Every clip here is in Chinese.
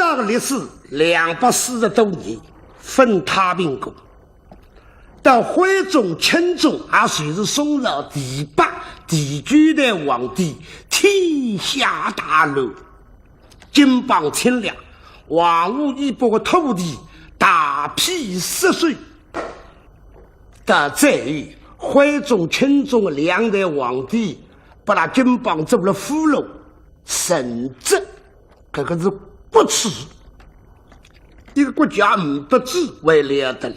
家的历史240多年，分太平国。到徽宗、钦宗也随着宋朝第8、第9代皇帝天下大乱，金邦清凉，王屋一部的土地大批失水。但在于徽宗、钦宗的2代皇帝把那金邦做了俘虏，甚至这个是不耻，一个国家不治为了的了。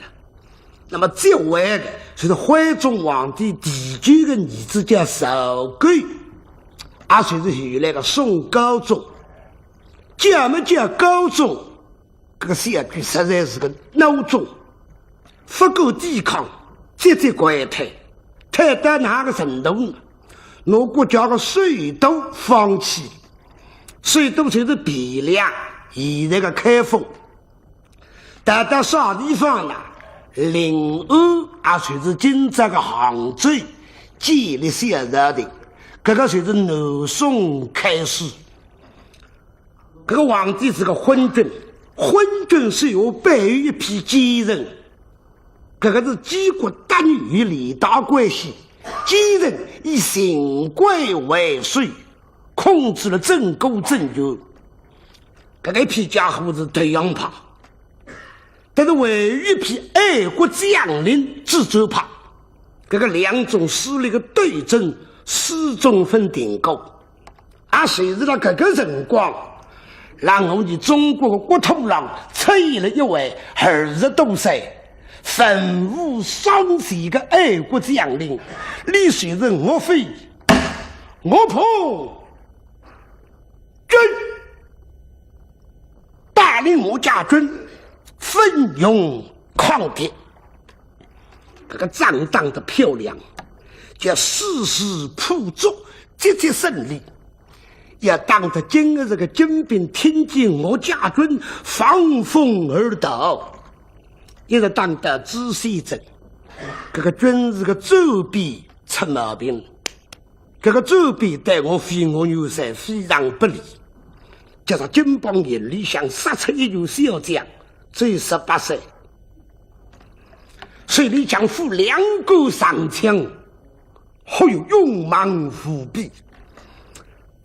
那么这外的就是徽宗皇帝第9个儿子叫寿贵，也就是原来的宋高宗。叫么叫高宗，这个小鬼实在是个孬种，不够抵抗，节节拐退，退到哪个程度呢？我国家的水都放弃，水都就是汴梁现在的开封，但到啥地方呢？临安也随着今朝的杭州建立小朝廷，这个随着南宋开始。这个皇帝是个昏君，昏君是有备于一批奸人，这个是几国大女李大关系，奸人以行贵为税，控制了整个政权。这个一批家伙是对洋派，但是为一批爱国将领自责派，这个2种势力的对阵始终分定高。而随着这个辰光，让我们中国的国土上出现了一位20多岁、奋武双旗的爱国将领，历随着岳飞、岳鹏军带领我家军奋勇抗敌，这个战当的漂亮，叫誓师铺足，节节胜利。也当着今日这个金兵听见我家军防风而逃，一直当得知县镇，这个军事的周边出毛病，这个周边对我非我牛山非常不利，加上金邦眼里想杀出一员小将，只有18岁，水里将负2个上枪，还有勇猛无比。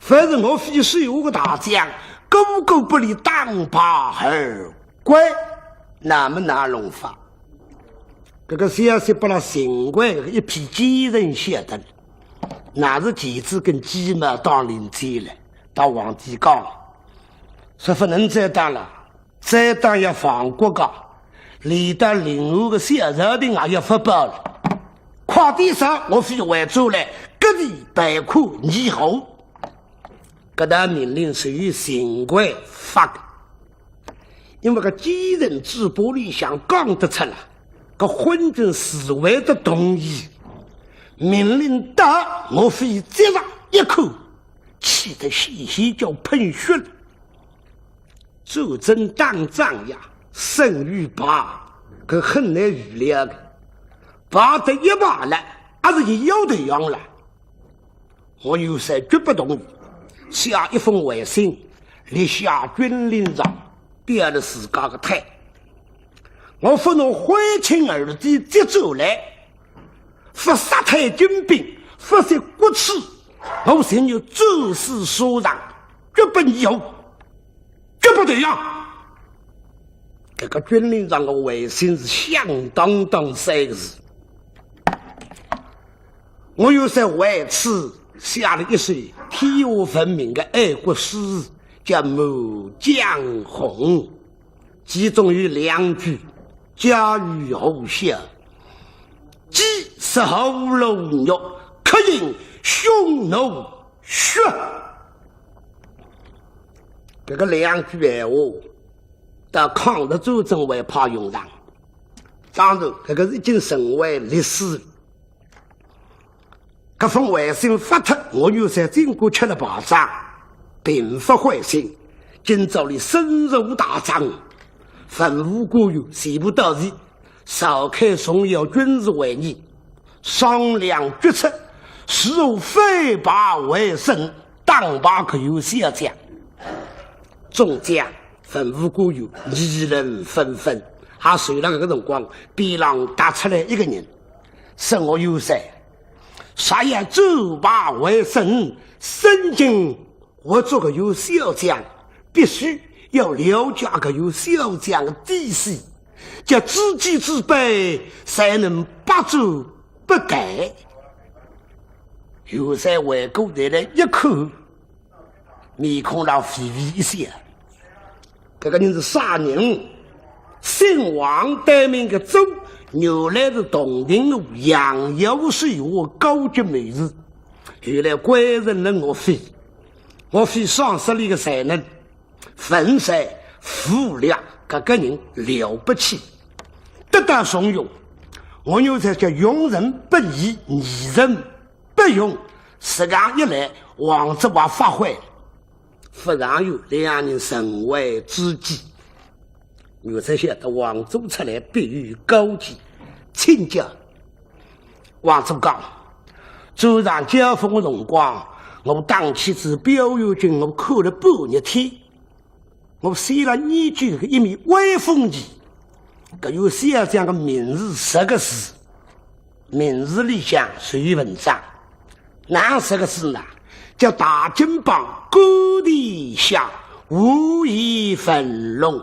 反正我非是有个大将，个个不离当把而归，那么拿弄法？这个消息把那新官一批奸人写的，那是几次跟鸡毛当领接了，到皇帝讲，说不能再当了，再当要放国家，连到另外的小朝廷也要发报了。快递上我非外走来，各地百库拟后。这道命令是由新官发的，因为个奸人直播里想讲得出来，个昏君思维的同意，命令到我非接上一口，气得细细就喷血了。周真当仗呀，胜于拔，可很难预料的，拔得一把了，还是一腰的样了。我有时绝不同意。下一封回信，立下军令上，表了自家的态。我不能挥亲儿子接走来，不杀退军兵，不杀国耻，我先有做事所让，绝不以后，绝不这样。这个军令上的回信是相当3个字。我又在为此下了一首天下闻名的爱国诗，叫《满江红》，其中有2句家喻户晓：鸡食后龙肉，可饮匈奴血。这个2句闲话到抗日战争为怕用上，当然这个已经成为历史。这封回信发出，我又在经过吃了巴掌，并不回信。今朝里深入大帐，吩咐国有全部到齐，召开重要军事会议，商量决策，是否非拔为胜，当拔可有小将。众将吩咐过有议论纷纷。还随了这个辰光，边浪打出来一个人，是我有才，啥也走吧为生，身经我做个有小将，必须要了解个有小将的底细，叫知己知彼，才能不走不改。有才回过头来一看，面孔上微微一笑，这个人是啥人？姓王得名的周，原来是洞庭路杨有水河高级美人，原来归人了我妃。我妃丧失了一个才能，愤世富良，这个人了不起，得到怂恿。我又才叫用人不疑，疑人不用。时间一来，王之华发挥，忽然有两人成为知己。有才晓得王祖出来必予高见，请教王祖讲，早上交锋的辰光，我当起子表友军，我看了半日天，我写了研究一面微风旗，搿有小将的名字10个字，名字里向属于文章，哪10个字呢？叫大金榜高地下，无以分龙。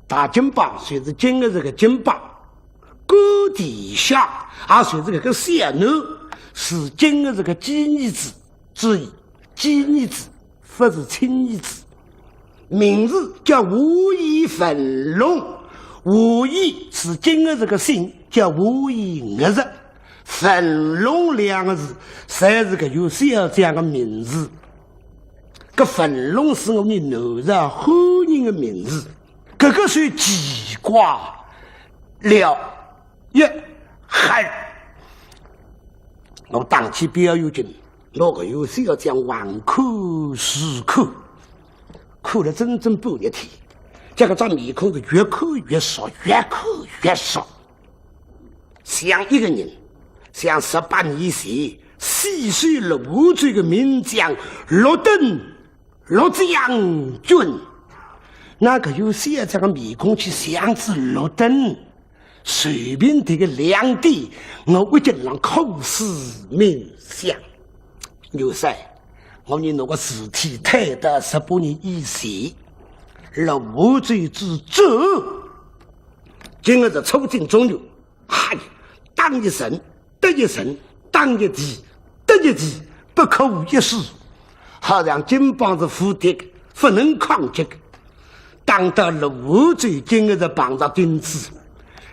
大金榜随着今的这个金榜，高底下也随着这个小奴，是今的这个鸡妮子之意，鸡妮子不是亲妮子，名字叫无以分龙，无以是今的这个姓叫无以恶日，分龙2个字才是个有小将的名字。这分龙是我们男人后人的名字。这个是奇怪了一狠，我当起表友军，那个有小将顽口死口，哭了整整半日天，这个张面孔是越哭越少，越哭越少，像一个人，像18年前细水陆这个名将陆登陆将军。那个有小将的面孔去像是路灯，随便这个2点，我一直让口思冥想。有噻，我们那个尸体抬到18年以前，陆罪之主，今日是出京中流，嗨，当一声得一声，当一地得一地，不可无一失，好让金帮子负敌，不能抗击。当到陆罪今日的绑着钉子，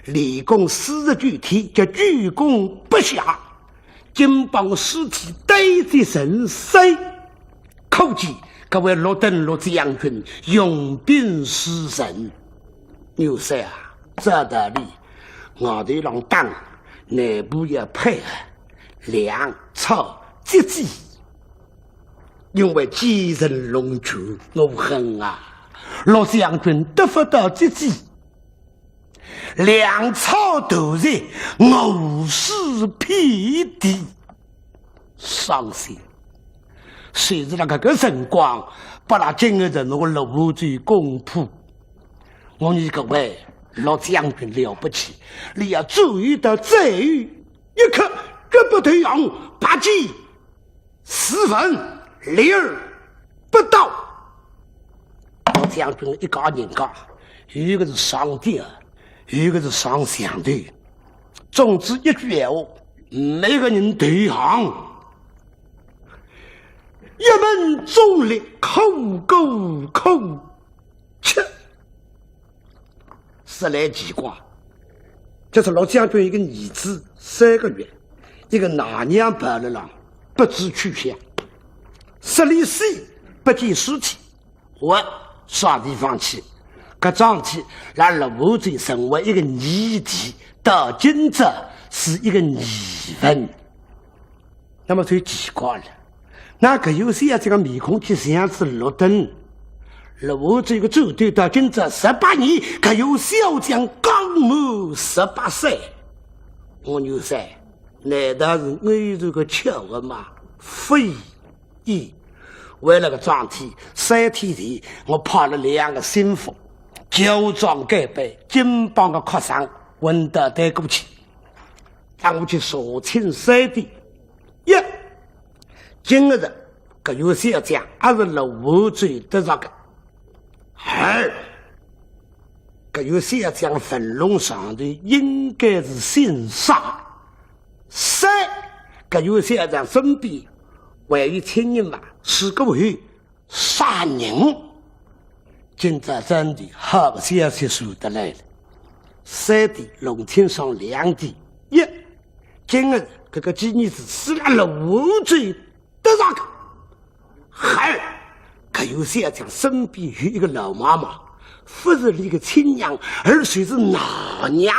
立功40具体，叫鞠躬不下，金帮尸体堆在神塞，可见各位陆登陆将军用兵失神。牛噻啊，这道理我哋让党内部要配合粮草节制，因为几人龙族我恨啊，陆将军得不到节制，粮草投入我是遍地伤心。随着那个辰光，把那今日的那个陆罪公仆，我你各位陆将军了不起，你要注意到这一刻绝不退让，8计4分2不到。陆将军一家人家，一个是上帝，一个是上相对。总之一句闲话，每个人对行，一门忠烈，口沟口吃。10来奇怪，这是陆将军一个儿子3个月，一个哪娘跑了郎，不知去向。10里水不见尸体，我啥地方去？搿桩事让陆罪成为一个谜题，到今朝是一个疑问。那么最奇怪了，那个有些这个面孔去像是陆登，陆罪个周队到今朝18年，可有小将刚满18岁。我牛噻，难道是我有这个巧合吗？非也。为了个装体，3天前我派了2个心腹，旧装改扮，金榜的客商闻得带过去，让我去说清3点。今日个有些讲还是老无罪的这个，2个有些讲坟笼上的应该是姓杀，3个有些讲身边万一亲人嘛是个会杀人，今朝真的好个消息说得来了。3点龙天上2点今日这个几年子死了老无罪的这个2可有些讲身边有一个老妈妈，不是一个亲娘，而且是老娘。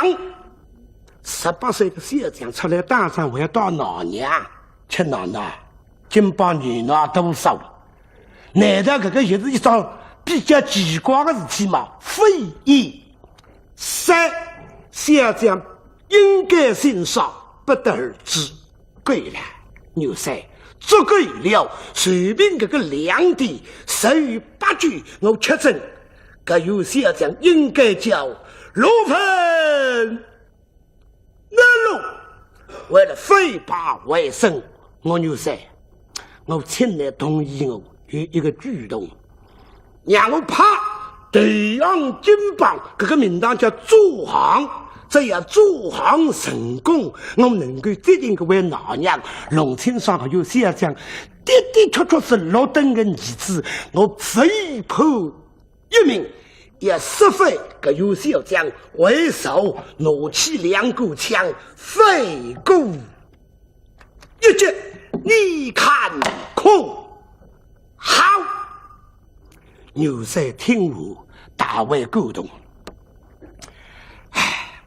18岁的小将出来打仗，我要当老娘，吃奶奶，金帮女婿多少了？难道这个也是一桩比较奇怪的事体吗？非也。3小将应该欣赏，不得而知。对了，牛三。足够了，随便这个2点10于8句，我确诊。这有些讲应该叫罗粉那路，为了非法为生，我牛三，我请来同意我有一个举动，让我怕对岸金榜这个名堂叫朱行。只要做行成功，我能够决定个为老娘。龙天上还有些讲，的确是落登的儿子，我非破一名，也实非个有些讲为首拿起2股枪，飞过一击，你看空好。牛三听我大为感动。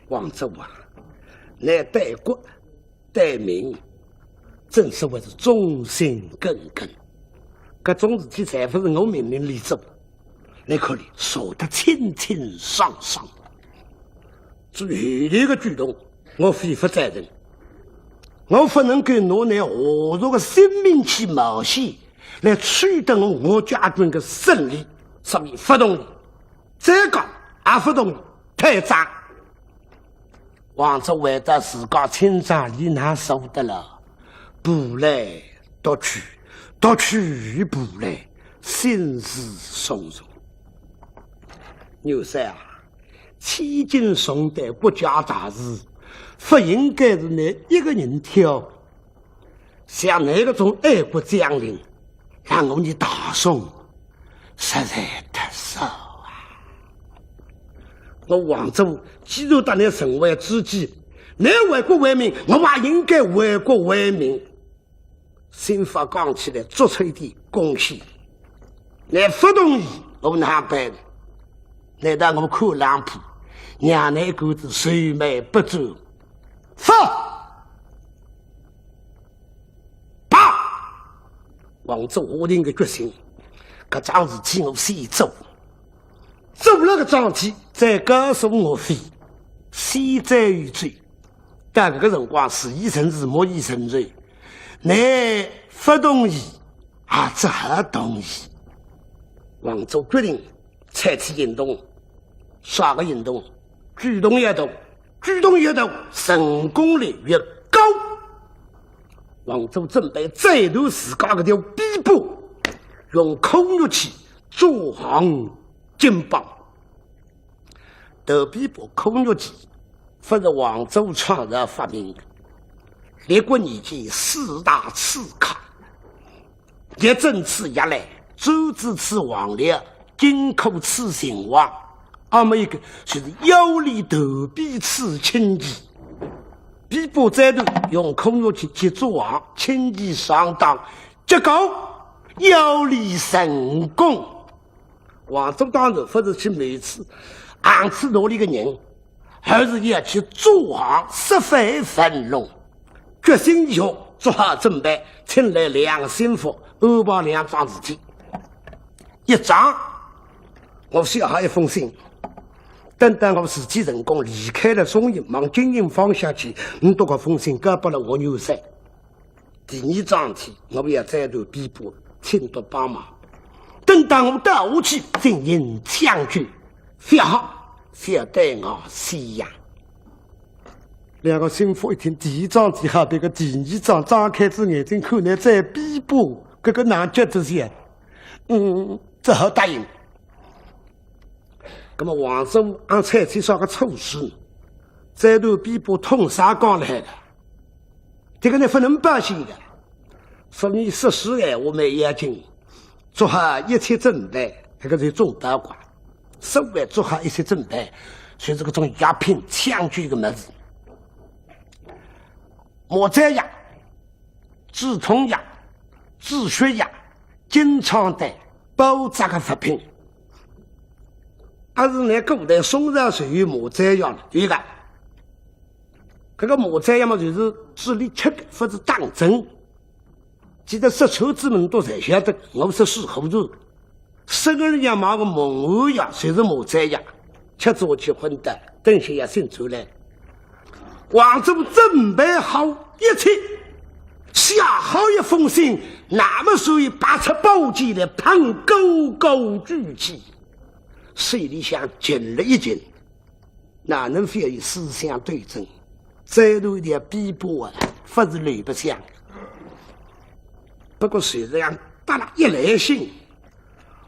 王州啊，来待国待民，真是为是忠心耿耿。这种事体才不是我命令里做，你可怜说得清清爽爽。至于这个举动，我非不赞成。我不能够拿来何如的生命去冒险，来取得我家军的胜利，所以不同意。这个也不同意，太脏。王州为得自家清长里难受的了，步来夺去，夺去步来，心事松松。牛三啊，千金重担国家大事，不应该是你一个人挑。像那个种爱国将领，让我们大宋实在太少啊！我王州既然当你成为知己，你为国为民，我还应该为国为民。新法讲起来，做出一点贡献。你不同意，我哪办？难道我看两铺，让那狗子谁美不走？王州下定个决心，搿桩事体我先做。做了个桩事体，再告诉我非，先罪与罪。但搿个辰光是医生是莫医生罪，你不同意，也只好同意。王州决定采取行动，啥个行动？主动越动，主动越动，成功率越高。王州准备再度自家个条逼迫，用空乐器助行金榜。斗逼迫空乐器，不是王州创造发明的。立国年间4大刺客，一正刺下来，周之刺王烈，金库刺秦王，还没一个就是腰里斗逼刺轻骑。逼迫战斗用空乐器去做王，轻骑上当，结果腰里成功。王州当时不是去每次暗刺哪里个人，而是要去做行十分愤怒。决心以后做好准备，请来2个心腹，安排2桩事体。一桩，我写好一封信，等到我自己成功离开了中营，往经营方向去，你这个封信交给了我牛三。第2桩事体，我要再度逼迫，请多帮忙。等到我到下去，进行枪决，非好，非对我西洋。两个心腹一听，第一章之后，别个第二章张开只眼睛看来在逼迫，这个难觉得些，只好答应。那么王叔按采取啥个措施？这段逼迫通杀讲来的，这个呢不能报信的。说你14个我们眼睛。做好一切准备，这个是总导管。稍微做好一些准备，所以这个种鸦片、枪具的么子，莫灾药、止痛药、止血药、金疮袋、包扎的食品，还是那古代宋朝属于莫灾药的一个。这个莫灾药嘛，就是治理吃的或者当针。记得识球之门都才晓得，我是死后头。10个人家买个蒙汗药，随着莫灾药，吃早起混的，等些要生出来。王总准备好一切，下好一封信，那么属于拔出宝剑来，攀高高举起，水里想紧了一紧，哪能非与思想对争？再多一点逼迫啊，不是累不想。不过虽然打了一来信，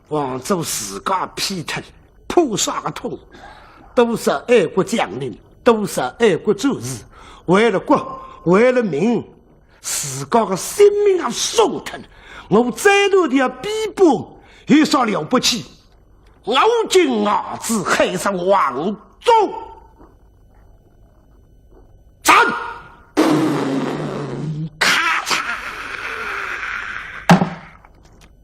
王祖自家劈头扑杀个痛，都是爱国将领，都是爱国战士，为了国，为了民，自家的性命也送脱了。我再多的逼迫，有啥了不起？我今儿子害上王祖，战！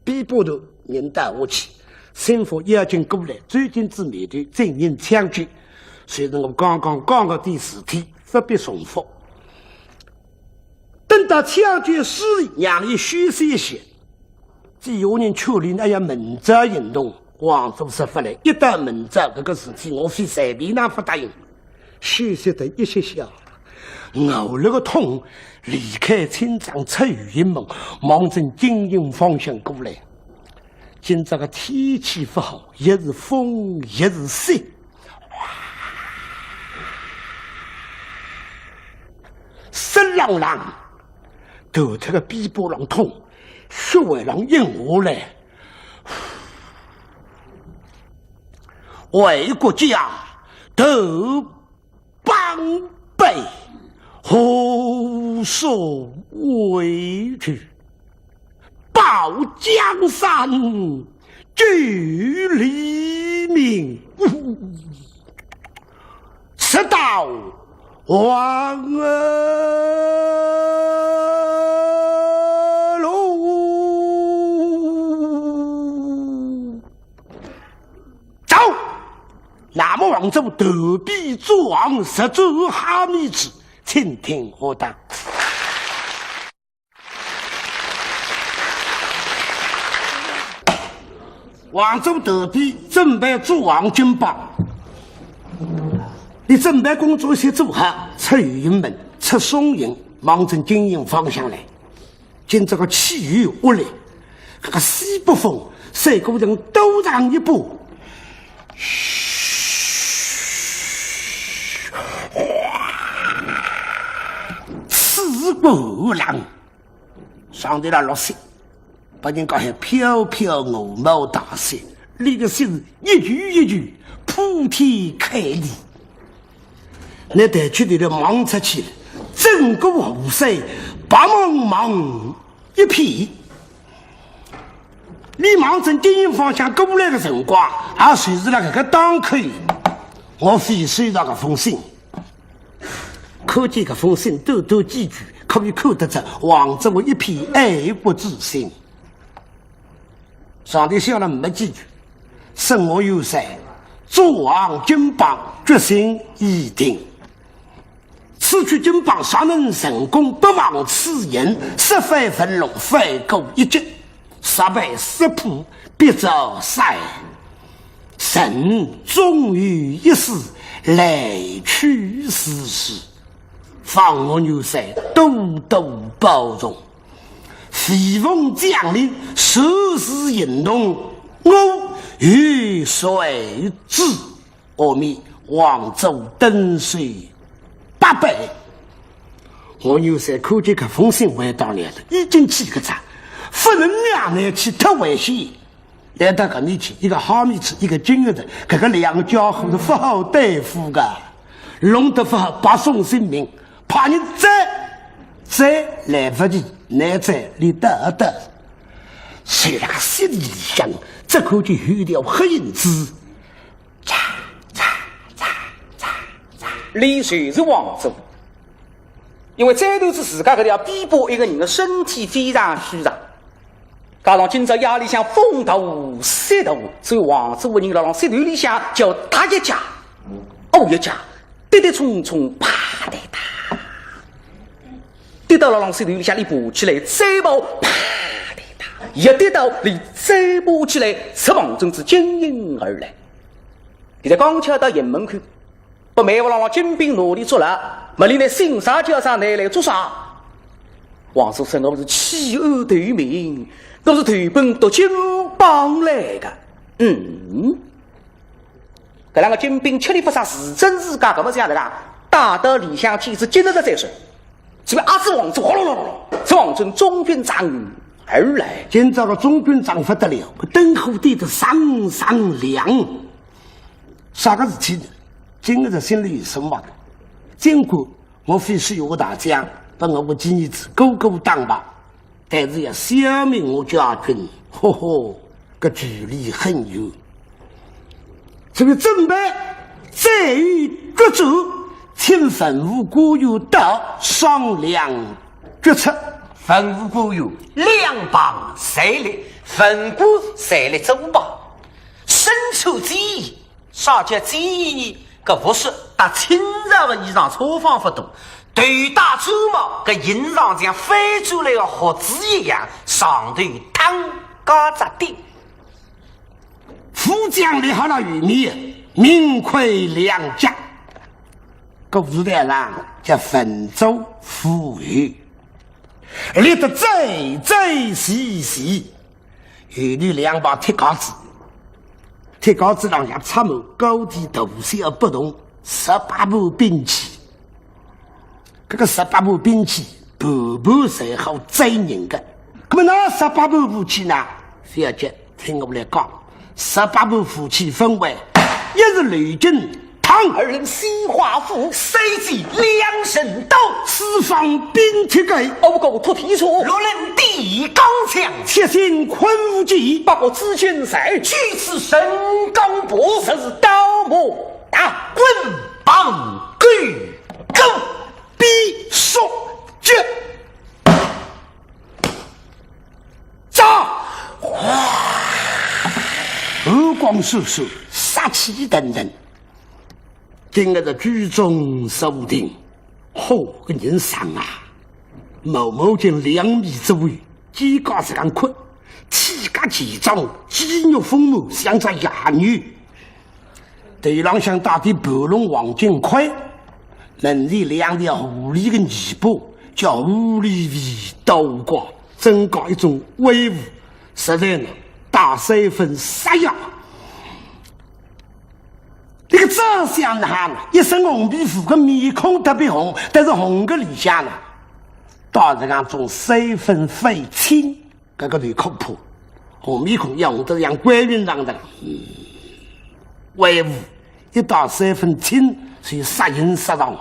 逼迫头人到我去，心腹押进过来，最近之面对进行枪决。虽然我刚刚讲个第4天，不必重复。等到枪决失利，让你休息一些。只有人确认那样门闸行动，王祖说不来。一旦门闸这个事情，我非随便那不答应。休息的一些下，我那个痛。离开清长出于阴谋，忙正经营方向过来。今这个天气不好，一是风，一是雪，湿朗朗，头这个逼迫浪痛，血会浪引下来。为国家斗帮备。何所畏惧？保江山，据黎民。此道黄河路。走！那么王州德必作王，实足哈密之。请听我的。王州德比准备做王军帮，你准备工作先做好，出云门，出松营，忙正经营方向来。今这个气雨恶劣，这个西北风，谁个人都让一步。刺骨浪，上头那落雪，把人讲还飘飘鹅毛大雪，立的是一句一句铺天盖地。那带去的忙出去了，整个湖水白茫茫一片。你忙从电影方向过来的辰光，也随时那个档口，我非收到个封信。可见个封信短短几句，可以看得出王州一片爱国之心。上头写了没几句，生我有才，做王军帮决心已定。此去军帮尚能成功，不忘此言，十分奋龙，反攻一击，杀败石浦，必遭杀。神终于一死，来去世事。放我牛山，多多保重。飞凤降临，时时引动，我与谁知？阿弥王州登水800。我有时看见个风信回到来了，已经几个字，不能两人去特危险。来到个面前，一个好面子，一个金子，这个两家伙都不好对付的，弄得不好把送性命，怕你再来不及，难在你得。虽然心里想，这可就有条黑影子。李水是王族，因为这都是自家个要逼迫一个人的身体非常虚弱，加上今朝夜里向风大雪大，所以王族的人老石头里向叫打一架，一架跌跌冲冲，啪的打，跌到了石头里向你爬起来，再跑啪的打，一跌到你再爬起来，十王正是惊迎而来。你在刚巧到营门口。不没我让金兵努力做了，没你那新杀叫上来来做啥？王叔生我是弃恶对民，我是投奔到金帮来的。这两个金兵吃力不杀，是真是干什么这样的啦？打到李湘其实今日的再说，这位阿子王子哗啦啦啦，是王镇中军长而来。今朝个中军长不得了，灯火地的上亮，啥个事情呢？今日心里有什么的？尽管我非是有个大将，把我的几儿子勾勾当吧，但是要消灭我家军，个距离很远。这个准备再与各州请吩咐国有道商量决策。吩咐国有两邦谁来分国谁来走吧，身处之意啥叫之意呢？个不是打亲热的衣裳错放不动，对于打猪毛个银上像飞出来的盒子一样，上头汤嘎子的。副将立好了玉米，名亏两家。古代上叫分州富裕，立得最细，玉里两把铁杆子。铁杆子上下插满高低大小不同18部兵器，这个18部兵器步步是好宰人的。那么那18部武器呢？小姐听我来讲，18部武器分为：一是雷军、唐二人西华府，三是两神刀，四方兵铁盖，欧狗突提出六人地钢枪，七星昆武戟，八国资军赛，举此神钢步，这是刀木打棍棒举钩匕首决扎，耳光簌簌，杀气腾腾。今日的居中守定，个人上啊，某某见2米左右，肩高是干宽，体格健壮，肌肉丰满，像只哑女。对浪向打的白龙王金块，门里2条狐狸的尾巴，叫狐狸尾刀光，增加一种威武。实在呢，打3分杀药。这个长相呢，一身红皮肤，个面孔特别红，但是红个里向呢，到这样种3分废青，这个最恐怖。红面孔用得像官员上的，威武，一到3分青，所以杀人杀人，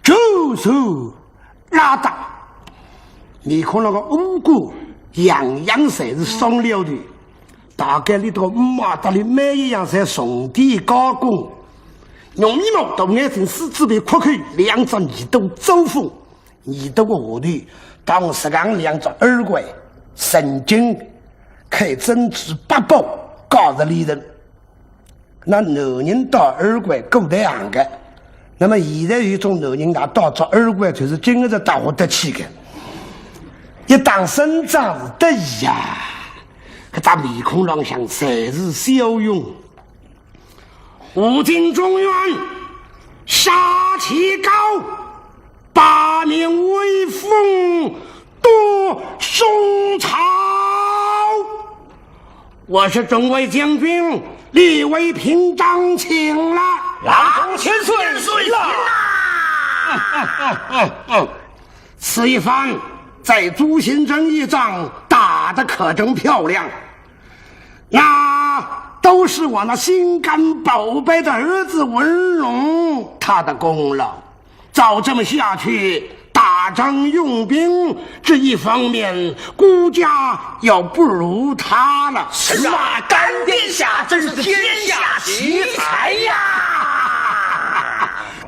左手拉大，面孔那个五官样样侪是双料的。大概你到马达里每一样在重点加工，用眉毛到眼睛四肢被扩开，2只耳朵周风，耳朵的下头当时刚2只耳怪，神经开针指8宝搞着里人。那男人到耳怪够得行的，那么现在有一种男人他到这耳怪就是今日的大活得起的，一当生长是得意呀。这大面孔上向才是骁勇，吴京中原杀气高，8面威风都宋朝。我是众位将军，李卫平张请了，郎中千岁了。此一番在朱新珍一仗打得可真漂亮，那都是我那心肝宝贝的儿子文龙他的功劳。照这么下去，打仗用兵这一方面，孤家要不如他了。是啊，干殿下真是天下奇才呀！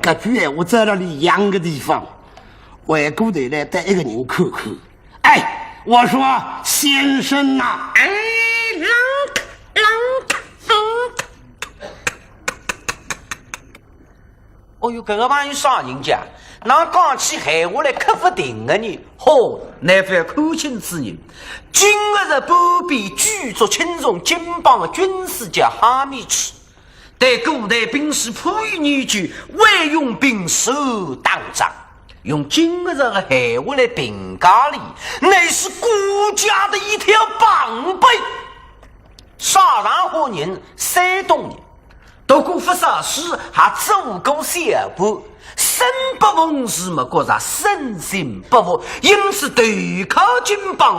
这句我在那里养个地方，外国的来带一个人看看。哎，我说先生呐，哎，哦哟，这个玩意啥人家？那讲起闲话来可不定的呢。嚯，那番口亲之人，今日是不必举足轻重金榜的军事家哈密池，对古代兵士迫于年久，未用兵手当仗。用今日的闲话来评价你，乃是国家的一条绑背。杀人活人，山东人。读过佛杀书，还做过小步，生不逢时么觉着身心不服，因此对靠金榜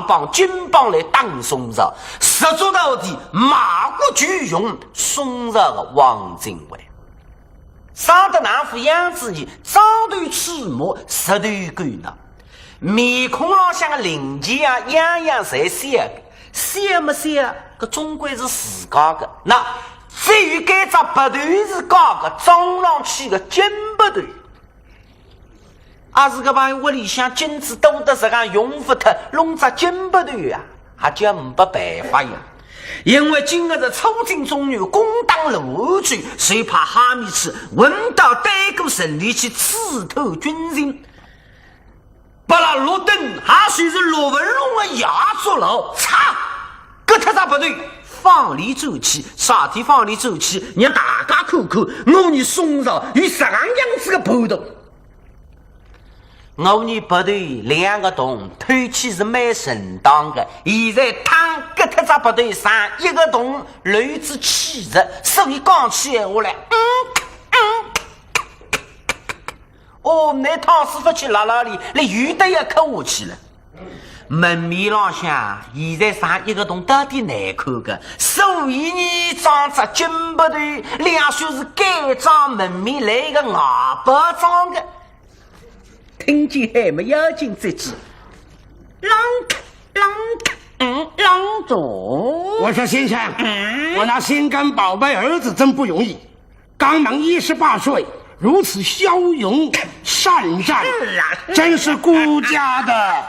来当宋朝，实做到底马国巨勇，宋朝的王精卫。杀得那副样子呢，早对赤目，实对狗呢，面孔上像个灵鸡啊，样样侪像，像没像，个总归是自家的。那至于该只部队是搞个装上去的金部队，是个玩屋里向金子多的时间用不脱，弄只金部队啊，还叫没办法呀。因为今日的抽筋中原攻打陆军，谁怕哈密池闻到带过胜利去刺透军心，把那罗登还算是罗文龙的压住了，擦，各特啥部队放里走起，啥地方里走起，让大家看看我你宋朝有啥样子的部队。我你部队两个洞推起是蛮神当的，现在汤各特只部队上一个洞雷子气着，所以讲起话来，那汤师傅去哪里，你鱼的也看下去了。门面上向现在上一个洞到底难看的，所以你装着金部队，两说是改装门面来一个外包装的。听见还没要紧这句，郎主，我说先生，我那心肝宝贝儿子真不容易，刚满18岁，如此骁勇善战，真是顾家的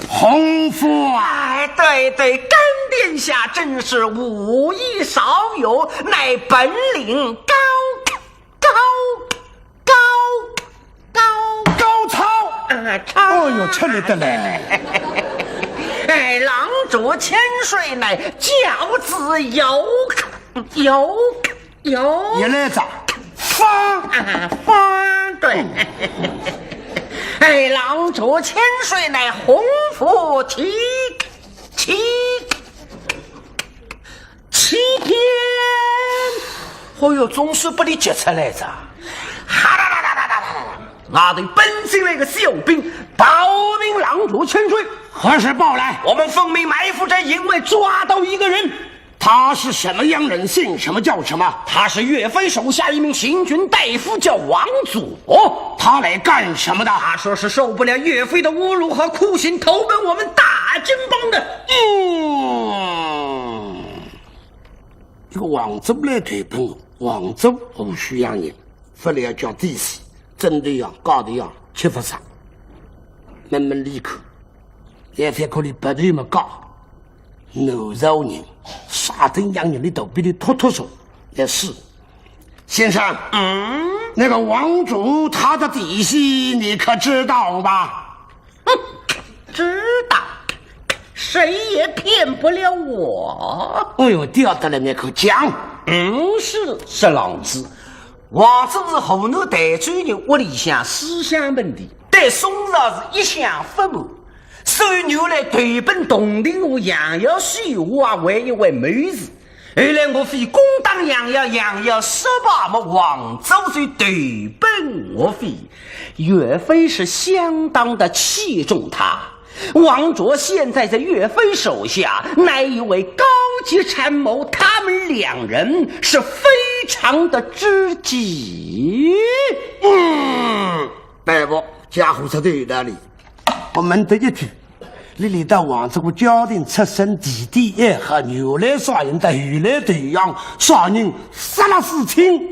鸿福啊！哎，对，干殿下真是武艺少有，乃本领高超！哦哟，吃力得来！哎，郎主千岁乃教子有，一来着方对。哎，郎主千岁乃鸿福齐天。哦哟，总是不理解出来着。俺对本省那个小兵报名郎主千岁，何时报来？我们奉命埋伏着营外抓到一个人。他是什么样人？姓什么叫什么？他是岳飞手下一名行军大夫，叫王祖。他来干什么的？他说是受不了岳飞的侮辱和酷刑，投奔我们大金帮的。这个王祖来投奔王祖，不需要人，不来叫地势。真的呀，搞的呀，欺负上，慢慢离开，也才可以部队么搞，奴肉人，啥等样人的都比你拖手，也是。先生，那个王主他的底细你可知道吧？知道，谁也骗不了我。哎呦，掉得了那口浆。是郎子。王子是河南代州人，屋里向思想问题，对宋朝是一向不满。收牛来对本洞庭我杨耀许我为一位妹子，后来我非攻当杨耀失败么王周岁对本我非岳飞是相当的器重他。王卓现在在岳飞手下，乃一位高级参谋，他们两人是非常的知己。大夫，家伙是对的哩。我问得一句，你里到王这个家庭出身弟弟也和牛来杀人的后来对样，杀人杀了事情。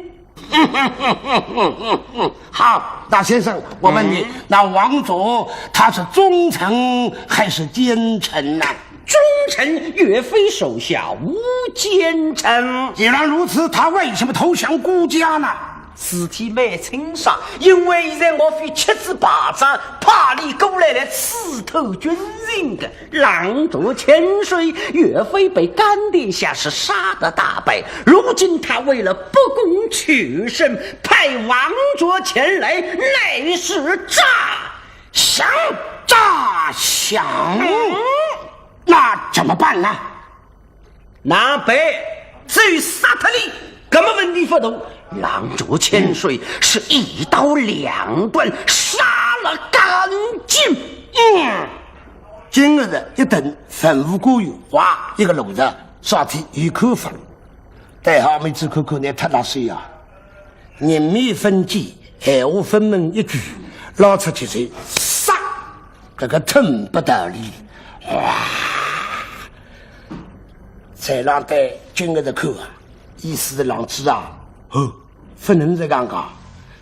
好，大先生，我问你，那王佐他是忠臣还是奸臣呢？忠臣，岳飞手下无奸臣。既然如此，他为什么投降孤家呢？尸体没清杀，因为现在我非七子八丈，怕你过来了刺透军人的狼族千岁，岳飞被干殿下是杀得大败，如今他为了不攻取胜，派王卓前来，乃是诈降。那怎么办呢？南北至于杀他你，根本问题不大。狼族千岁是一刀两断，杀了干净。今日一等粉无过油，哇，一个炉子刷天一口粉，待好妹子口口呢，他那水啊，人面分鸡，海话分门一句，捞出去谁杀，这个吞不得力，哇！再让带今日的口啊，意思的浪子啊，不能再讲讲，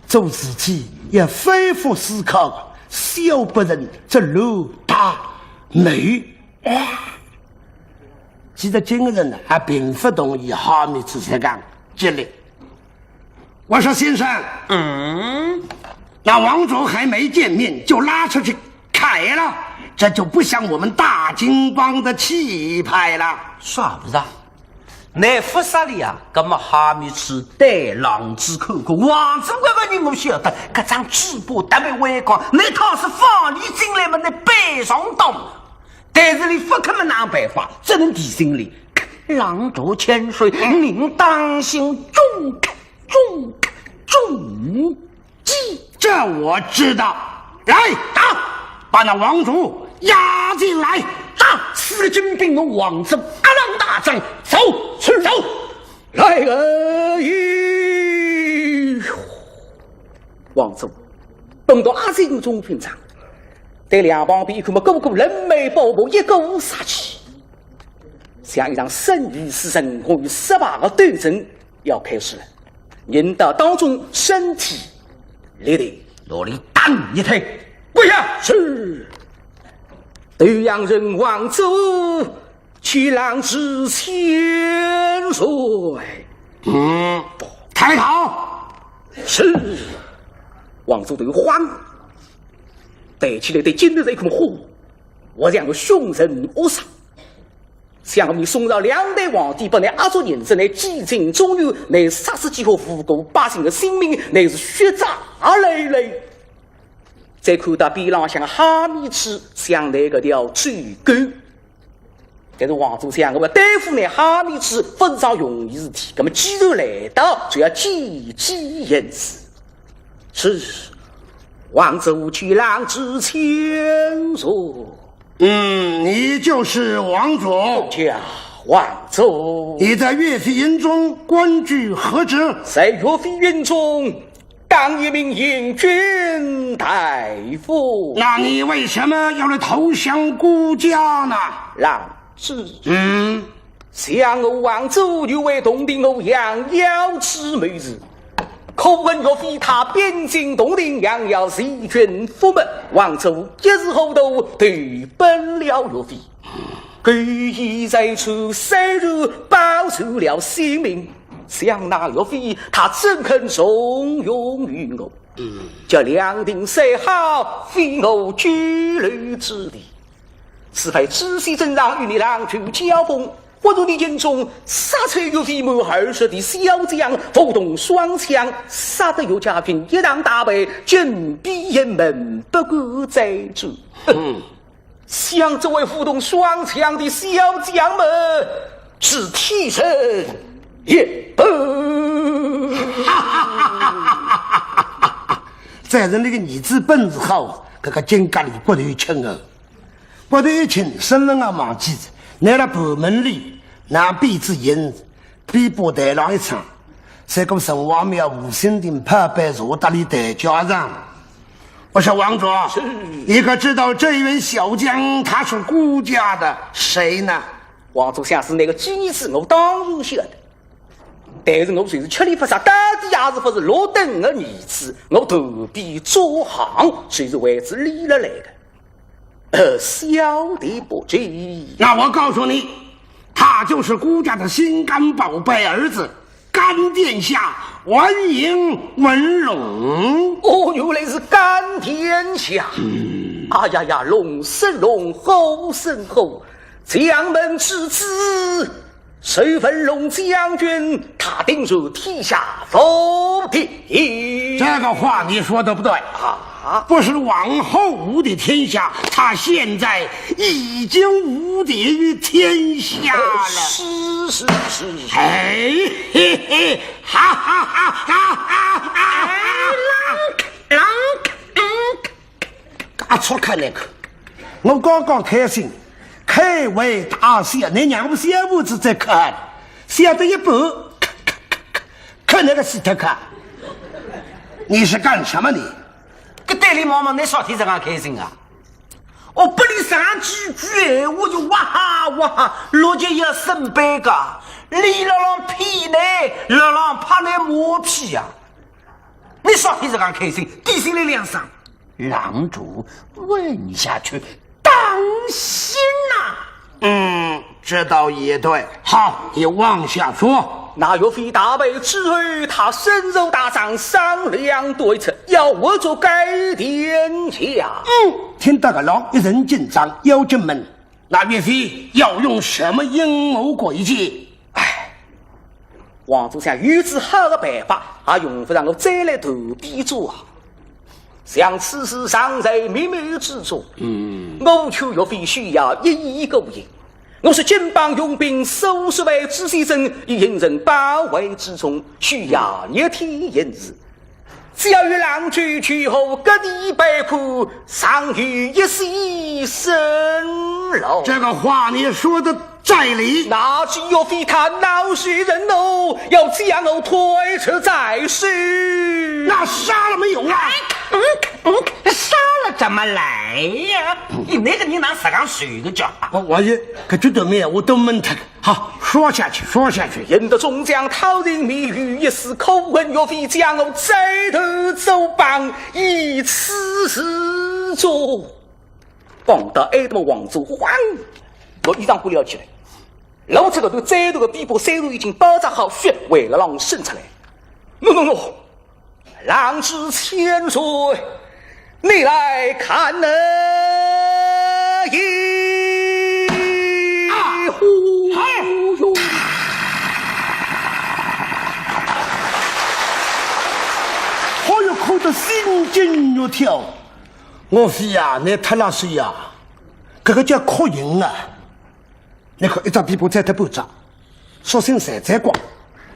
做事体要反复思考，小不忍这路大美。记得今个人呢，还并不同意哈密子才讲激烈。我说先生，那王卓还没见面就拉出去开了，这就不像我们大金帮的气派了。啥不是啊？那福沙里啊，那么哈密子带狼子口口，王子哥哥你莫晓得，这张直播特别微光，那套是放你进来嘛，那背上当。但是你不可能拿办法，只能提醒你，狼族千岁，您当心重击。这我知道。来打，把那王族押进来。打4个军兵的王子阿郎大将，走，来王子奔到阿信中军场，对两帮比他们个个人美宝宝一个杀气，像一场生与死、神与失败的斗争要开始了。人到当中，身体立地，努力单一推，跪下是。对阳人王走，去浪之千岁。抬头是。王走对慌，带起来对今日这一口火，我两个凶神恶煞，向你送到两代皇帝，把那阿族人子来几经中原，乃杀死几何无辜百姓的性命，乃是血债累累。再看到边浪向哈密子向那个条追赶，但是王祖想，我对付那哈密子不是桩容易事体，那么既然来到，就要积极言辞。是王祖去浪之前说，你就是王佐。叫王祖，你在岳飞营中官居何职？在岳飞营中当一名英军大夫。那你为什么要来投降孤家呢？让之降我王祖就为洞庭欧阳耀之妹子，可闻岳飞他边境洞庭杨耀西军覆没，王祖一时后头对奔了岳飞，故意在处深入保住了性命。想那岳飞他怎肯重用于我？叫两定设好，非我拘留之地。此番知悉真让与你郎去交锋，或如你眼中杀退岳飞母20的小将，互动双枪，杀得岳家军一场大败，紧闭营门，不顾再主。像这位互动双枪的小将们是替身也不。在人那个儿子本事好，这个金家里骨头轻啊，骨头轻，生人啊忘记着，来了部门里拿鼻子引，比波台上一场，这个神王庙无心定拍板坐到里台家上。我说王主，你可知道这一位小将他是顾家的谁呢？王主想是那个机子，我当然晓得。但是我虽是吃里不杀，到底也是不是罗登的儿子，我投笔作行，虽是为之立了来的。小弟不知。那我告诉你，他就是顾家的心肝宝贝儿子，干殿下完颜文龙。哦，原来是干殿下。哎呀呀，龙生龙，猴生猴，将门之子。谁文龙将军，他定入天下否定。这个话你说的不对啊！不是往后无敌天下，他现在已经无敌于天下了。是。哎嘿嘿，哈哈哈哈哈哈！啊，错开那个，我刚刚开心。开胃大笑，你娘不小屋子在看，笑得一半，看那个西特看。你是干什么你？个代理妈妈，你说天这样开心啊？我不里上几句，我就哇哈哇哈，落就要生白个，里了浪皮呢，了浪怕来磨皮呀。你说天这样开心，地心的梁上，郎主问下去。当心呐！这倒也对。好，你往下说。那岳飞大败之后，他深入大帐商量对策，要我做该殿下。听到个郎一人紧张，要进门。那岳飞要用什么阴谋诡计？王主想有之好的办法，也用不让我再来投笔做啊。像此事尚在秘密之中，我求岳飞需要一个应。我是金邦用兵收拾为知县镇，以引人包围之中，需要一天一日。只要与郎君去后，各地百苦，尚与一息生喽。这个话你说的在理。那是岳飞他恼血人哦，要将我推迟在世。那杀了没有啊？杀了怎么来呀？你那个你拿啥刚水个脚？我也可觉得没有，我都闷他。好，说下去。引得众将讨人密语，一时口问岳飞，将我再头走帮，以此事做。放到爱的王族慌，我衣裳不了起来。老这个都再多个逼迫，三路已经包扎好血，为了让生出来。喏，郎之千岁，你来看呢？好有哭得心惊肉跳。我飞呀，你特拉水呀，这个叫哭赢啊！你看一张地步在他不长，说声山在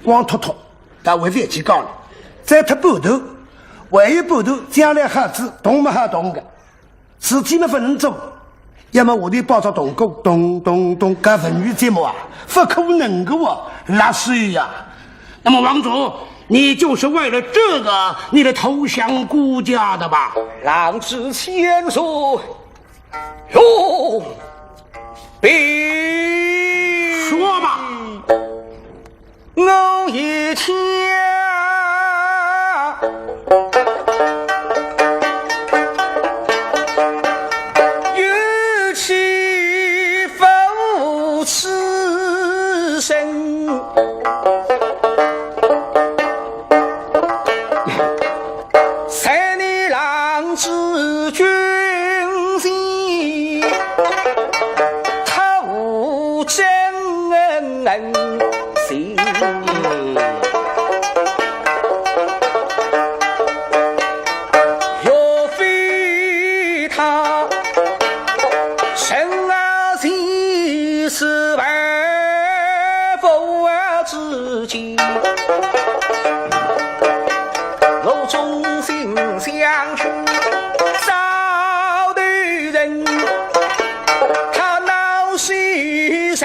光秃秃，但为别去讲了，在他半头，唯一半头将来孩子动没好动的，自己没不能做，要么我的包着动工咚，干文娱节目啊，不可能的哦，拉水呀！那么王主。你就是为了这个，你来投降顾家的吧？郎之千岁，哟，别说吧。我一听，有其否此身。之君心，他无真心。岳飞他身二父之间，我忠心相许，少对人，他恼牺牲，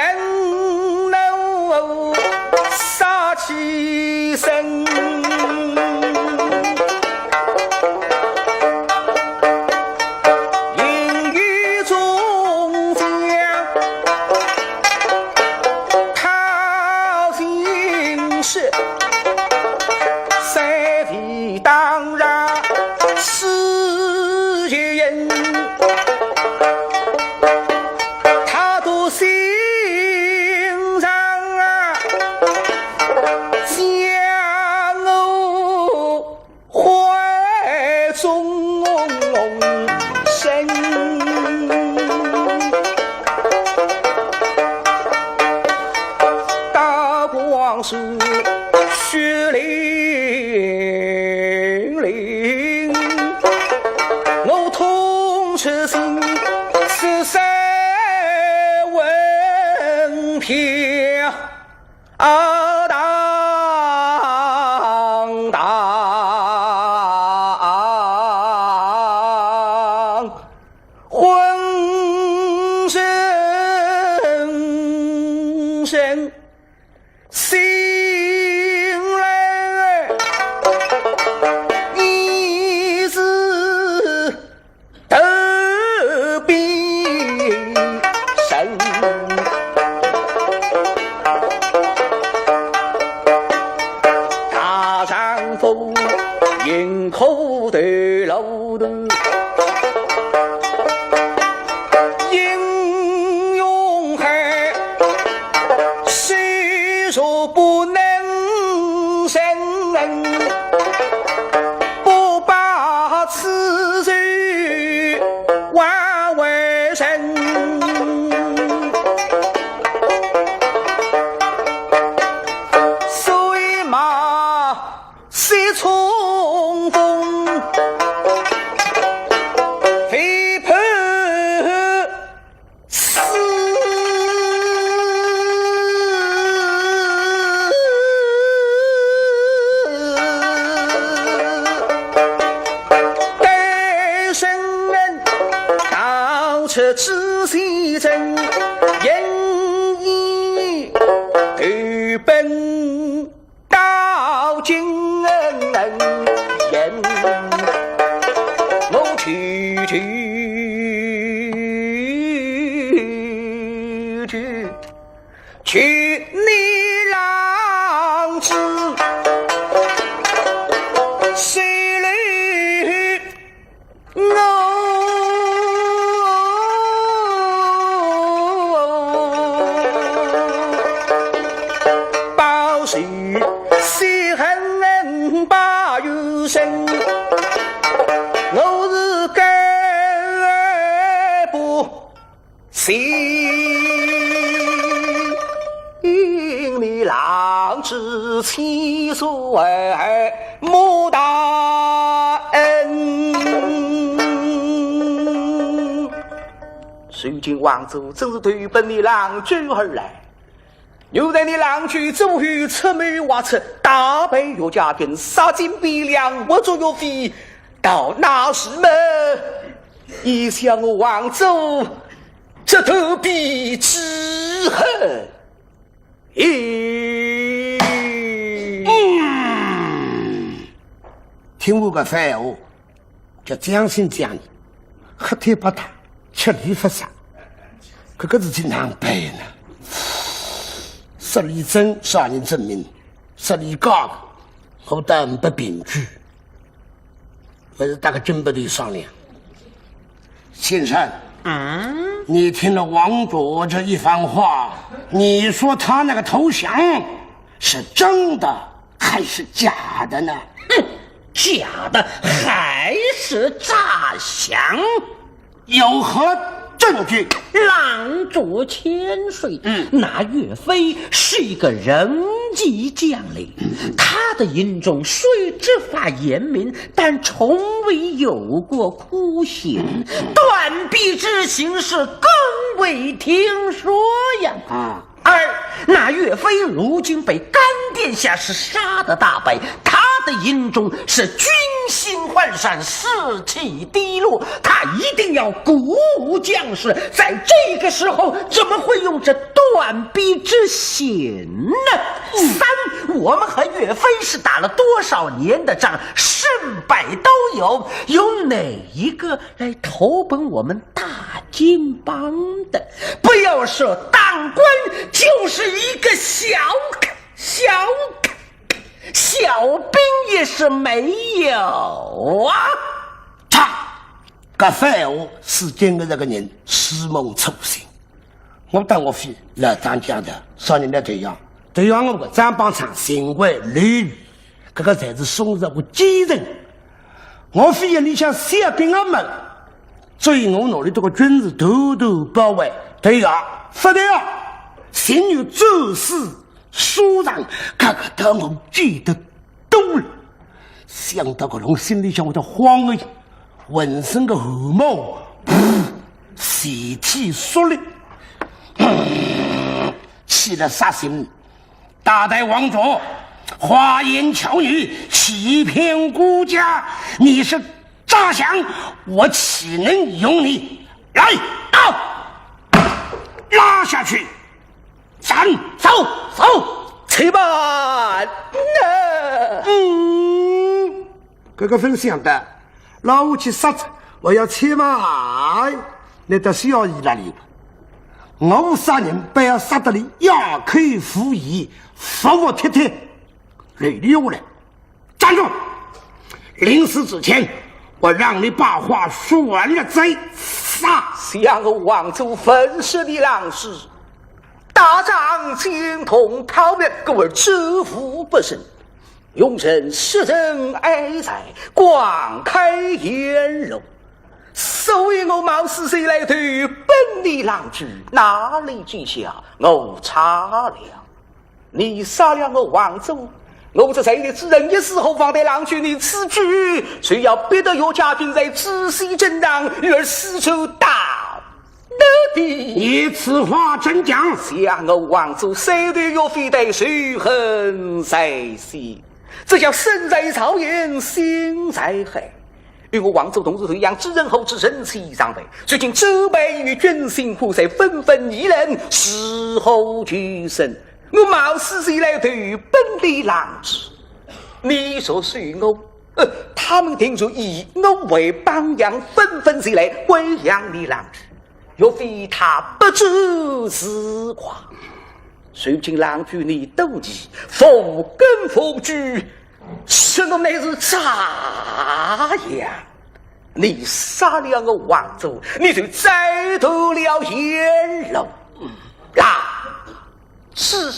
杀气生。当然是人，他都心上将我怀中生，大光是血淋淋，我痛彻心，是谁闻飘荡，浑身心营口对楼的英勇汉，谁说不能胜？不把此罪挽回身。所以嘛，谁冲锋飞盘死，对生人到此知悉真，言意对本到今言，我去你郎子谁来报仇谁恨把有生，我是该不你郎之妻所儿莫大恩。如今王族正是对本你郎追而来，又在你郎去周后出门挖出大杯药家跟杀金比两我左右飞到那时么，一想我王族这头比之恨。听我个废话，叫将心将你，黑天不打，吃里不杀，可个事情难办呢。十里真杀人证明，十里假我等不凭据，还是大家真不得商量。先生，你听了王卓这一番话，你说他那个投降是真的还是假的呢？假的还是诈降？有何证据？郎主千岁，那岳飞是一个仁义将领，他的营中虽执法严明，但从未有过酷刑，断臂之刑是更未听说呀。那岳飞如今被干殿下是杀得大败，他的营中是军心涣散，士气低落，他一定要鼓舞将士。在这个时候，怎么会用这断臂之险呢？三，我们和岳飞是打了多少年的仗，胜败都有，有哪一个来投奔我们大金帮的？不要说当官，就是一个小兵也是没有啊！他搿番话是今个这个人思梦初醒。我当我非老张家的少年的对象我个张帮场行为屡屡，这个才是宋日我继承。我非要你想小兵儿们，所以我努力这个军事头头包围，对呀，发的啊，心有做事舒畅，这个当我记得多了。想到个龙心里想我的慌了，浑身的汗毛，血体缩力，起了杀心。大代王佐，花言巧语，欺骗国家，你是诈降，我岂能容你？来，到，拉下去，斩，走，且慢！这个分享的，老我去杀他，我要切慢，你都需要意大利。我杀人不要杀得你亚克服役，服服帖帖，累溜了。站住！临死之前，我让你把话说完了再杀。向我王族分尸的狼士，大仗精通讨灭，各位知福不慎，永生世人哀哉，广开颜容。所以我冒死谁来对本地狼主，哪里记下我差了？你杀了我王族，我这谁的之人一时后放在狼主你此举，虽要逼得岳家军在知悉正当，而四处打的。你此话怎讲？向我王族谁对岳飞的谁恨在心，这叫身在曹营心在海。与我王族同日同样知人后之人气上辈，最近周备与军心虎塞纷纷议论，事后俱生。我冒死谁来对本地狼子？你说是我？他们听说以我为榜样，纷纷谁来归降你狼子？若非他不知自夸，如今狼主你斗技，否根否据。是我乃是咋样？你杀了我王族，你就摘夺了颜容是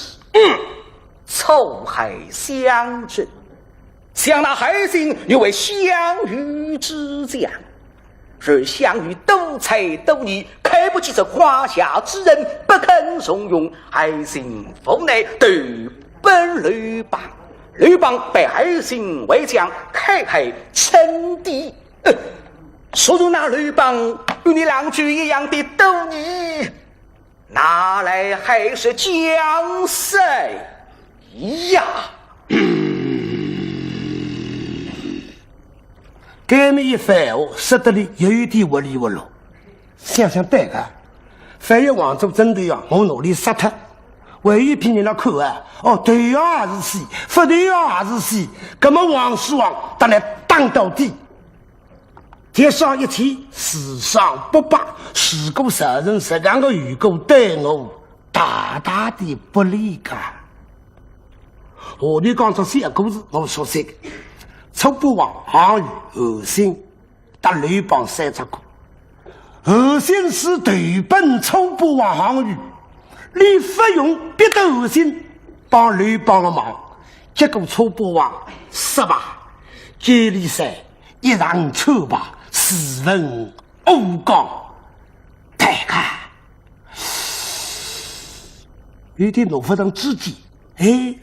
臭海相争，想那海星又为项羽之将，而项羽斗才斗艺，开不起这胯下之人，不肯怂恿海星否内对本吕邦。吕邦被海星为将，开海称帝。说如那吕邦与你狼主一样的斗艺，拿来还是江水呀？这么一番话，说得你有一点窝里窝落。想想对个，反正王族真的要我努力杀他。唯一凭你那口啊，对呀也是死，不对呀也是死，那么王是王，当然当到底。天上一天，世上不罢，如果受人这样的预告对我大大的不理解。我你讲这些故事，我说这个，楚霸王项羽、恶心，打吕邦3只过，恶心是对本楚霸王项羽。你不用逼得恶心帮吕邦的忙，结果楚霸王失败，接力赛一场挫败，斯文欧刚，大家有点怒发上知己，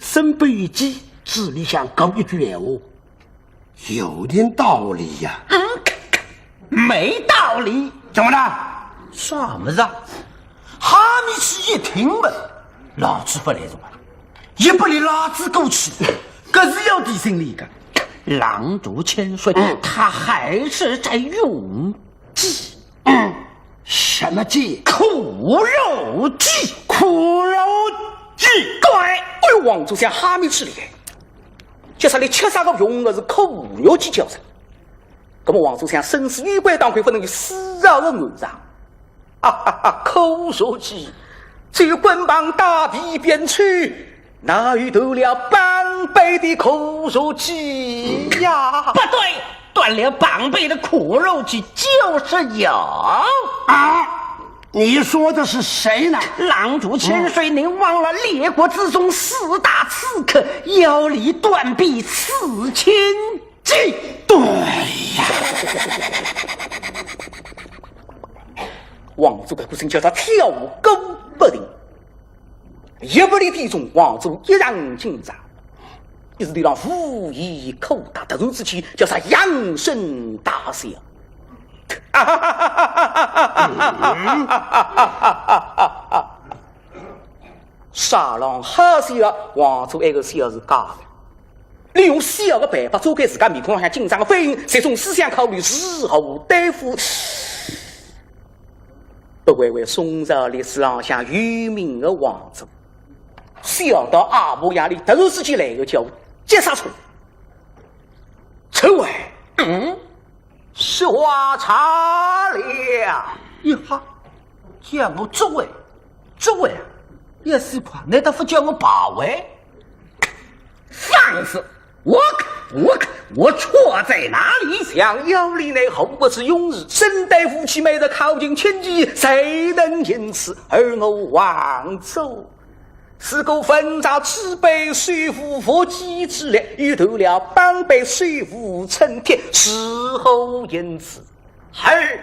身不由己，字里想讲一句闲话，有点道理呀。没道理。怎么了？什么子？哈密奇一听了，老子不来着啊！也不离老子过去，可是要提醒你个，浪逐千岁，他还是在用计。什么计？苦肉计，苦肉计。对，哎呦，王祖祥哈密吃厉害，就是你吃啥个用的是苦肉计教程。那么王祖祥生死与鬼当亏，不能有丝毫的暗藏。哈哈哈，苦肉计，只有棍棒打地边去，哪遇得了半辈的苦肉计呀？不对，断了绑背的苦肉计就是有啊！你说的是谁呢？浪逐千岁，您忘了列国之中4大刺客，腰里断臂4000计？对呀，王祖的呼声叫他跳钩不停，一不离地中，王祖一让紧张，一直对让武艺口大突然之气，叫他扬声大笑。沙朗哈笑，王祖那个笑是假的。利用笑的办法，遮盖自家面孔上紧张的反应，这种思想考虑日后对付。不愧为宋朝历史上像有名的王祖，笑到阿婆眼里突然之间来个叫接杀出。陈伟，是话差了一哈，叫我诸位啊，也是怕难道不叫我把位？放肆！我错在哪里？想要里内后不是勇士，身带武器没得靠近千骑，谁能因此而我忘走？是个分杂只被水府佛机之力，遇头了半被水府成天，事后因此而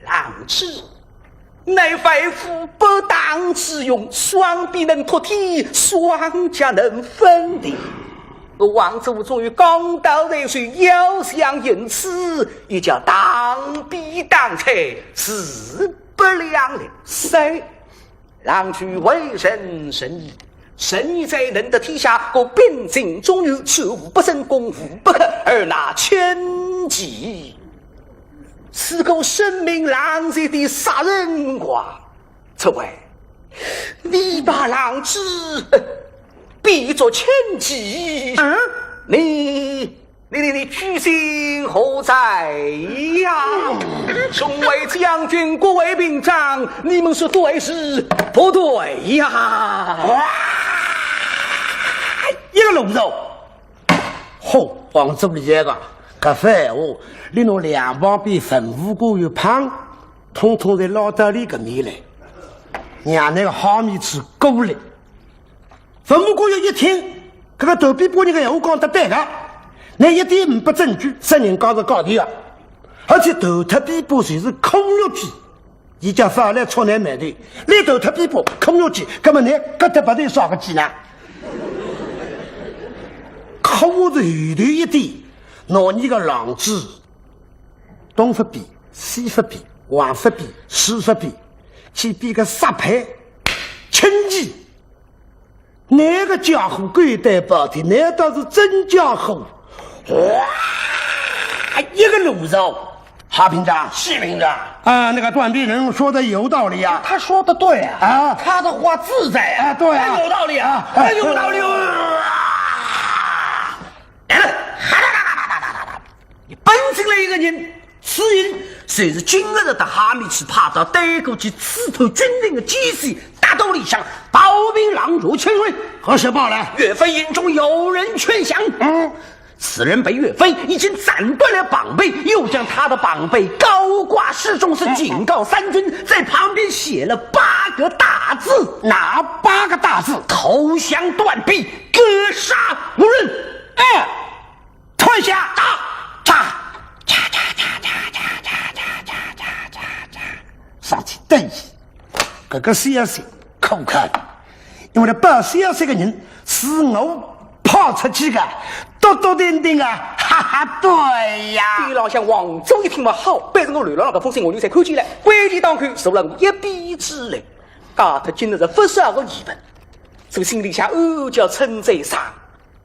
浪之。乃肺腑不当之用，双臂能托体，双颊能分离。王祖终于刚到热水，要想因此，也叫当臂当菜，势不两立。谁让去为人生意？生意在人的体下，过秉性忠于，此无不胜，功夫不可，而拿千计。此个生命狼藉的杀人狂，这位，你把狼子比作千计，你居心何在呀？众位将军，各位兵长，你们说对是不对呀？一个龙肉，吼，黄祖厉害个，搿番话，你弄两旁边文武官有胖，统统在老道里搿面来，让那个好面子过来。文武官员一听，搿个头边把人个闲话讲得对个，那一点不证据，杀人讲是搞定个，而且头脱边把全是空肉计，伊家法来错难买的，你头脱边把空肉计，搿么你搿搭不得少个计呢？可我是后头一点，拿你个狼子，东发比、西发比、王发比、西发比，去比个杀牌、轻骑。哪个家伙鬼带包的？难道是真家伙？哇！一个路肉，哈平长，是兵长啊，那个断臂人说的有道理啊，他说的对啊，啊他的话自在啊，对啊，有道理啊，有道理你奔进来一个人，此人虽是今日的哈密去爬到对过去刺透军令的机器，大道理上保兵狼主千岁，何时报来？岳飞营中有人劝降，此人被岳飞已经斩断了绑背，又将他的绑背高挂示众，是警告三军，在旁边写了8个大字，哪8个大字？投降断臂，格杀无论。退下！上去等一，这个消息可看，因为报消息的人是我跑出去的，笃定啊！哈哈，对呀！地老乡王祖一听嘛好，背着我流浪那个风声，我就才看起来，关键当口受了我一臂之力，加特今日是不少个疑问。这个心里想哦叫称贼上，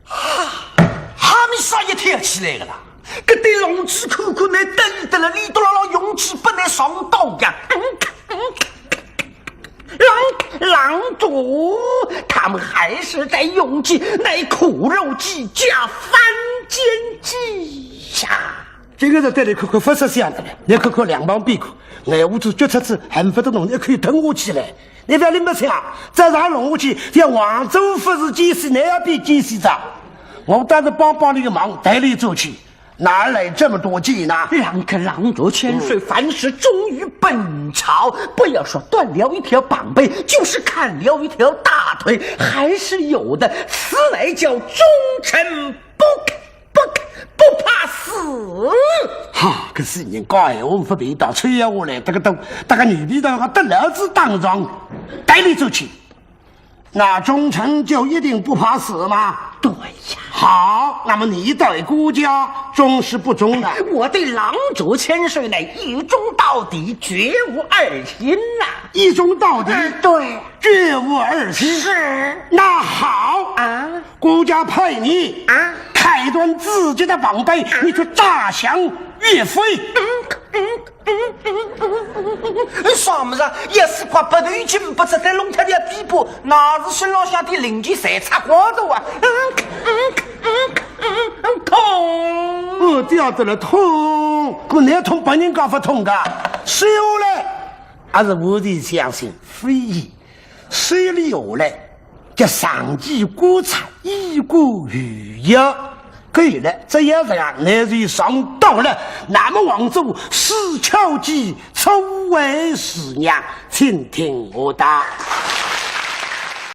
哈密啥一跳起来了啦！这对龙子看看那等得了，李多老勇气不能上刀呀！狼主，他们还是在用计，乃苦肉计加翻煎计呀！这个是对你看看不是这样的了，你看看两旁边看，俺屋子脚车子恨不得弄，你可以腾下去了。你不要你没想，再让弄下去，像王州不是奸细，那要比奸细长。我当时帮你个忙，带你走去，哪来这么多计呢？让个狼主千岁，凡事忠于本朝，不要说断了一条膀背，就是砍了一条大腿，还是有的。此乃叫忠臣不怕死。哈，可是人讲闲话不别当，吹下来，这个都大个女的还得儿子当庄，带你走去。那忠臣就一定不怕死吗？对呀。好，那么你对孤家忠是不忠的？我对狼主千岁乃一忠到底，绝无二心呐、一忠到底，对，绝无二心。是。那好啊，孤家派你啊，开断自己的膀背，你去诈降岳飞。啥么子？也是块不对劲，不值得龙太的逼迫，哪是孙老乡的邻居谁插瓜子啊？痛！我掉得了痛，可那痛本人搞不痛的，收来，还是我的相信非议，水里下来，叫上级锅菜，一锅鱼药。可以了，这样子呀，那就上当了。那么王州石桥记，臭为师娘，请听我答。